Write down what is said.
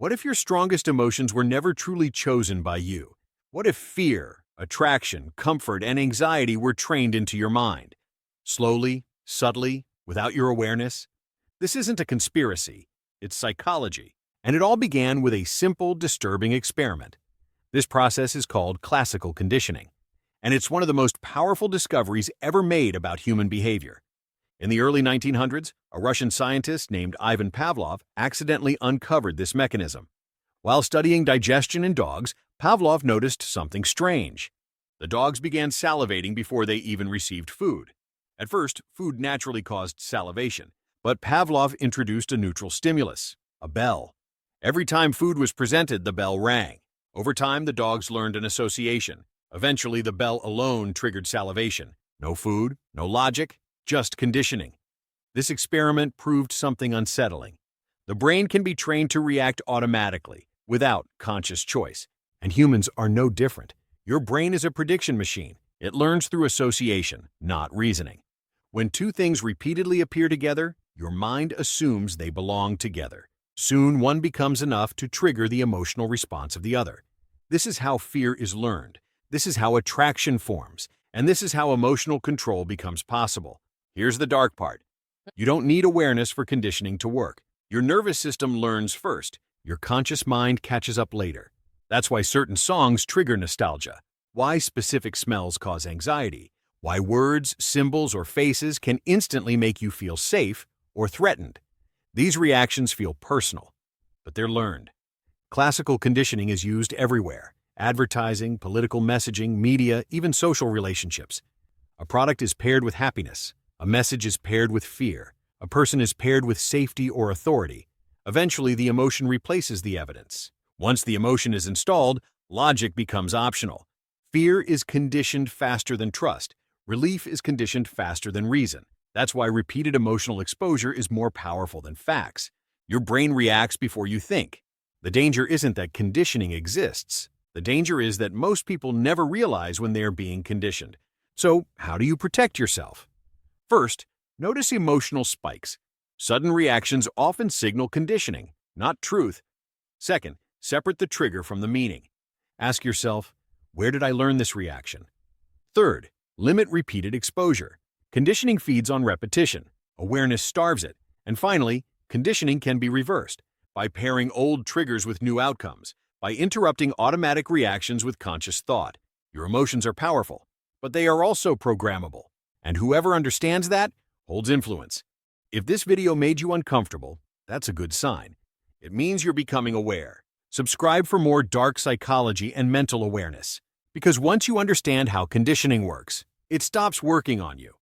What if your strongest emotions were never truly chosen by you? What if fear, attraction, comfort, and anxiety were trained into your mind? Slowly, subtly, without your awareness? This isn't a conspiracy, it's psychology. And it all began with a simple, disturbing experiment. This process is called classical conditioning, and it's one of the most powerful discoveries ever made about human behavior. In the early 1900s, a Russian scientist named Ivan Pavlov accidentally uncovered this mechanism. While studying digestion in dogs, Pavlov noticed something strange. The dogs began salivating before they even received food. At first, food naturally caused salivation, but Pavlov introduced a neutral stimulus, a bell. Every time food was presented, the bell rang. Over time, the dogs learned an association. Eventually, the bell alone triggered salivation. No food, no logic, just conditioning. This experiment proved something unsettling. The brain can be trained to react automatically, without conscious choice. And humans are no different. Your brain is a prediction machine. It learns through association, not reasoning. When two things repeatedly appear together, your mind assumes they belong together. Soon, one becomes enough to trigger the emotional response of the other. This is how fear is learned. This is how attraction forms. And this is how emotional control becomes possible. Here's the dark part. You don't need awareness for conditioning to work. Your nervous system learns first. Your conscious mind catches up later. That's why certain songs trigger nostalgia, why specific smells cause anxiety, why words, symbols, or faces can instantly make you feel safe or threatened. These reactions feel personal, but they're learned. Classical conditioning is used everywhere: advertising, political messaging, media, even social relationships. A product is paired with happiness. A message is paired with fear. A person is paired with safety or authority. Eventually, the emotion replaces the evidence. Once the emotion is installed, logic becomes optional. Fear is conditioned faster than trust. Relief is conditioned faster than reason. That's why repeated emotional exposure is more powerful than facts. Your brain reacts before you think. The danger isn't that conditioning exists. The danger is that most people never realize when they are being conditioned. So, how do you protect yourself? First, notice emotional spikes. Sudden reactions often signal conditioning, not truth. Second, separate the trigger from the meaning. Ask yourself, where did I learn this reaction? Third, limit repeated exposure. Conditioning feeds on repetition. Awareness starves it. And finally, conditioning can be reversed by pairing old triggers with new outcomes, by interrupting automatic reactions with conscious thought. Your emotions are powerful, but they are also programmable. And whoever understands that holds influence. If this video made you uncomfortable, that's a good sign. It means you're becoming aware. Subscribe for more dark psychology and mental awareness. Because once you understand how conditioning works, it stops working on you.